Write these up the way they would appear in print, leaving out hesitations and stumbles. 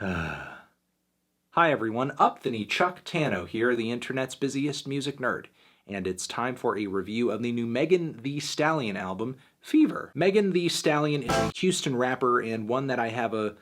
Hi everyone, Upthany Chuck Tano here, the internet's busiest music nerd, and it's time for a review of the new Megan Thee Stallion album, Fever. Megan Thee Stallion is a Houston rapper and one that I have a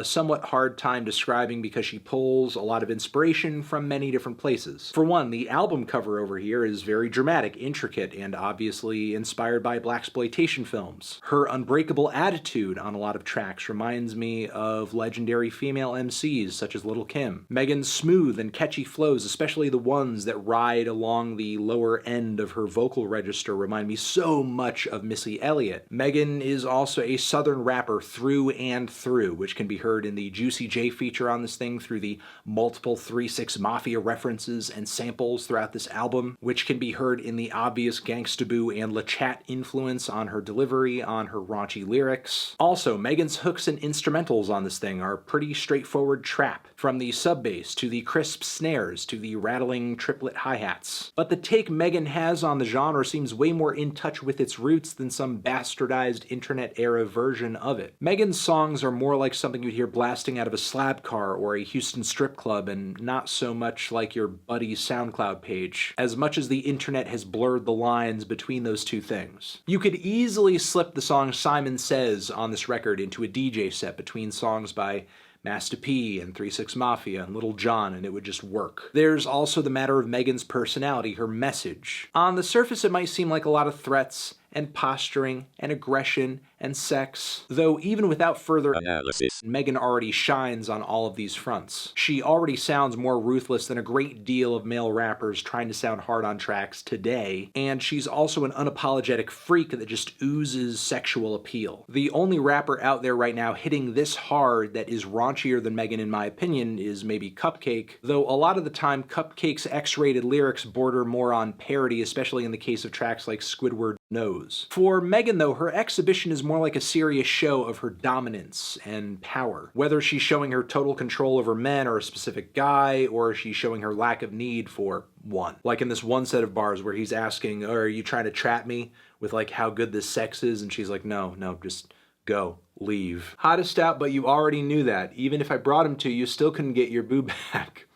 somewhat hard time describing because she pulls a lot of inspiration from many different places. For one, the album cover over here is very dramatic, intricate, and obviously inspired by blaxploitation films. Her unbreakable attitude on a lot of tracks reminds me of legendary female MCs such as Lil' Kim. Megan's smooth and catchy flows, especially the ones that ride along the lower end of her vocal register, remind me so much of Missy Elliott. Megan is also a southern rapper through and through, which can be heard in the Juicy J feature on this thing through the multiple 3-6 Mafia references and samples throughout this album, which can be heard in the obvious Gangsta Boo and LaChat influence on her delivery, on her raunchy lyrics. Also, Megan's hooks and instrumentals on this thing are pretty straightforward trap, from the sub bass to the crisp snares to the rattling triplet hi-hats. But the take Megan has on the genre seems way more in touch with its roots than some bastardized internet-era version of it. Megan's songs are more like something you'd hear blasting out of a slab car or a Houston strip club, and not so much like your buddy's SoundCloud page, as much as the internet has blurred the lines between those two things. You could easily slip the song Simon Says on this record into a DJ set between songs by Master P and 3-6 Mafia and Lil Jon, and it would just work. There's also the matter of Megan's personality, her message. On the surface it might seem like a lot of threats and posturing and aggression and sex, though even without further analysis, Megan already shines on all of these fronts. She already sounds more ruthless than a great deal of male rappers trying to sound hard on tracks today, and she's also an unapologetic freak that just oozes sexual appeal. The only rapper out there right now hitting this hard that is raunchier than Megan, in my opinion, is maybe Cupcake, though a lot of the time Cupcake's X-rated lyrics border more on parody, especially in the case of tracks like Squidward Knows. For Megan, though, her exhibition is more like a serious show of her dominance and power. Whether she's showing her total control over men or a specific guy, or she's showing her lack of need for one. Like in this one set of bars where he's asking, "Oh, are you trying to trap me with like how good this sex is?" And she's like, no, just go, leave. Hottest out, but you already knew that. Even if I brought him to you, still couldn't get your boo back.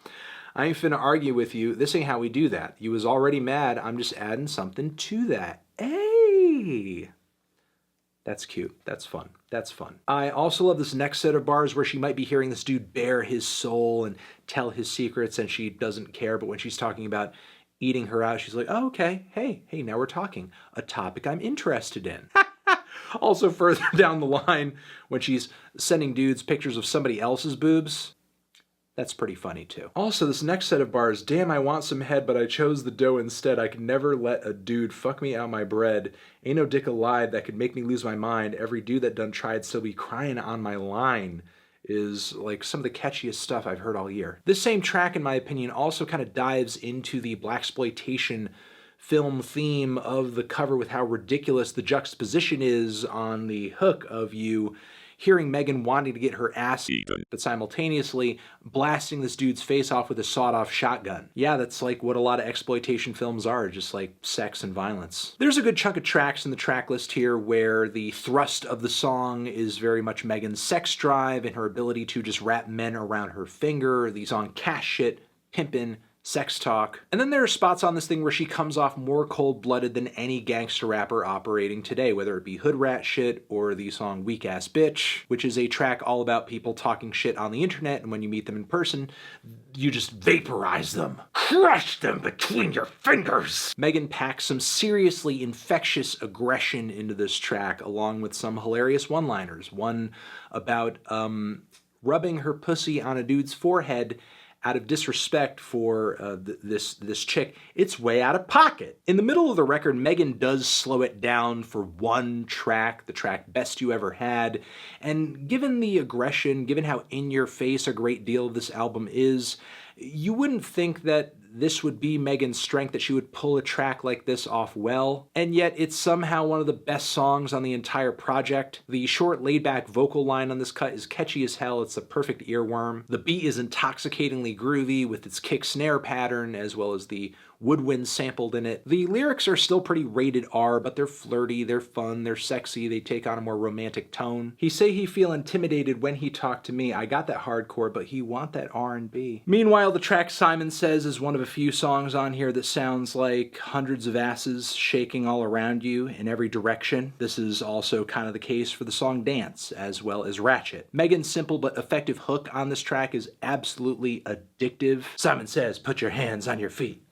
I ain't finna argue with you. This ain't how we do that. You was already mad. I'm just adding something to that. Hey! That's cute. That's fun. That's fun. I also love this next set of bars where she might be hearing this dude bare his soul and tell his secrets and she doesn't care, but when she's talking about eating her out, she's like, oh, okay, hey, now we're talking. A topic I'm interested in. Also further down the line, when she's sending dudes pictures of somebody else's boobs, that's pretty funny too. Also, this next set of bars, damn, I want some head, but I chose the dough instead. I could never let a dude fuck me out my bread. Ain't no dick alive that could make me lose my mind. Every dude that done tried still be crying on my line, is like some of the catchiest stuff I've heard all year. This same track, in my opinion, also kind of dives into the blaxploitation film theme of the cover with how ridiculous the juxtaposition is on the hook of you hearing Megan wanting to get her ass eaten, but simultaneously blasting this dude's face off with a sawed-off shotgun. Yeah, that's like what a lot of exploitation films are, just like sex and violence. There's a good chunk of tracks in the track list here where the thrust of the song is very much Megan's sex drive and her ability to just wrap men around her finger. The song Cash Shit, Pimpin', Sex Talk. And then there are spots on this thing where she comes off more cold-blooded than any gangster rapper operating today, whether it be Hood Rat Shit or the song Weak Ass Bitch, which is a track all about people talking shit on the internet, and when you meet them in person, you just vaporize them. Crush them between your fingers! Megan packs some seriously infectious aggression into this track, along with some hilarious one-liners. One about rubbing her pussy on a dude's forehead out of disrespect for this chick. It's way out of pocket. In the middle of the record, Megan does slow it down for one track, the track Best You Ever Had, and given the aggression, given how in your face a great deal of this album is, you wouldn't think that this would be Megan's strength, that she would pull a track like this off well, and yet it's somehow one of the best songs on the entire project. The short, laid-back vocal line on this cut is catchy as hell. It's the perfect earworm. The beat is intoxicatingly groovy with its kick-snare pattern, as well as the woodwind sampled in it. The lyrics are still pretty rated R, but they're flirty, they're fun, they're sexy, they take on a more romantic tone. He say he feel intimidated when he talk to me. I got that hardcore, but he want that R&B. Meanwhile, the track Simon Says is one of a few songs on here that sounds like hundreds of asses shaking all around you in every direction. This is also kind of the case for the song Dance, as well as Ratchet. Megan's simple but effective hook on this track is absolutely addictive. Simon says, put your hands on your feet.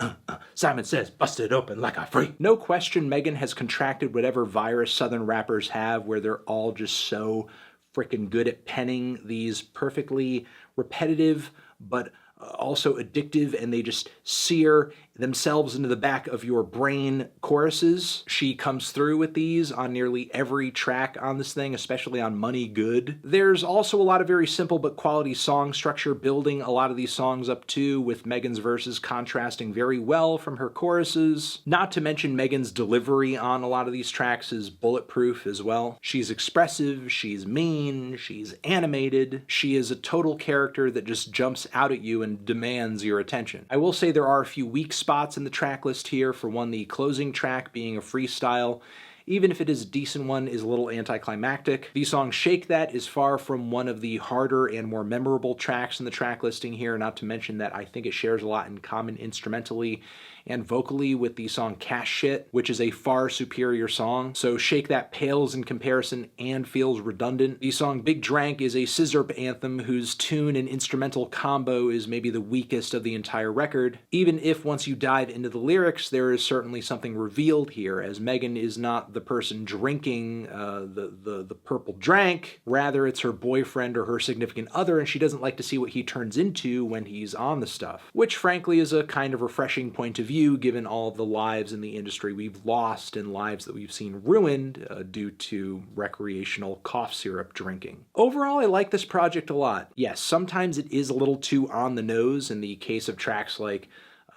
Simon says, bust it open like a freak. No question, Megan has contracted whatever virus Southern rappers have, where they're all just so freaking good at penning these perfectly repetitive but also addictive, and they just sear themselves into the back of your brain choruses. She comes through with these on nearly every track on this thing, especially on Money Good. There's also a lot of very simple but quality song structure building a lot of these songs up too, with Megan's verses contrasting very well from her choruses. Not to mention Megan's delivery on a lot of these tracks is bulletproof as well. She's expressive, she's mean, she's animated. She is a total character that just jumps out at you and demands your attention. I will say there are a few weak spots in the track list here. For one, the closing track being a freestyle, even if it is a decent one, is a little anticlimactic. The song Shake That is far from one of the harder and more memorable tracks in the track listing here, not to mention that I think it shares a lot in common instrumentally and vocally with the song Cash Shit, which is a far superior song. So Shake That pales in comparison and feels redundant. The song Big Drank is a scissorp anthem whose tune and instrumental combo is maybe the weakest of the entire record, even if once you dive into the lyrics, there is certainly something revealed here, as Megan is not the person drinking the purple drank, rather it's her boyfriend or her significant other, and she doesn't like to see what he turns into when he's on the stuff, which frankly is a kind of refreshing point of view given all of the lives in the industry we've lost and lives that we've seen ruined due to recreational cough syrup drinking. Overall, I like this project a lot. Yes, sometimes it is a little too on the nose in the case of tracks like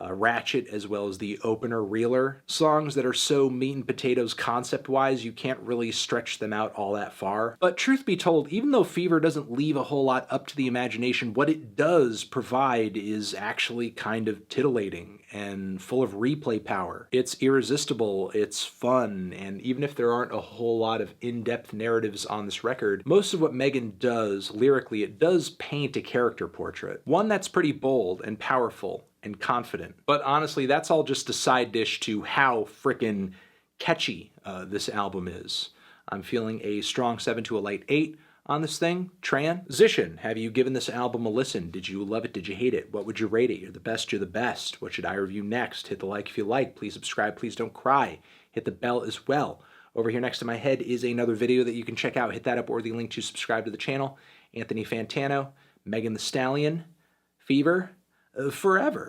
Ratchet, as well as the opener Reeler, songs that are so meat and potatoes concept-wise you can't really stretch them out all that far. But truth be told, even though Fever doesn't leave a whole lot up to the imagination, what it does provide is actually kind of titillating and full of replay power. It's irresistible, it's fun, and even if there aren't a whole lot of in-depth narratives on this record, most of what Megan does lyrically, it does paint a character portrait. One that's pretty bold and powerful and confident. But honestly, that's all just a side dish to how frickin' catchy this album is. I'm feeling a strong 7 to a light 8 on this thing. Transition. Have you given this album a listen? Did you love it? Did you hate it? What would you rate it? You're the best, you're the best. What should I review next? Hit the like if you like. Please subscribe. Please don't cry. Hit the bell as well. Over here next to my head is another video that you can check out. Hit that up or the link to subscribe to the channel. Anthony Fantano, Megan Thee Stallion, Fever, forever.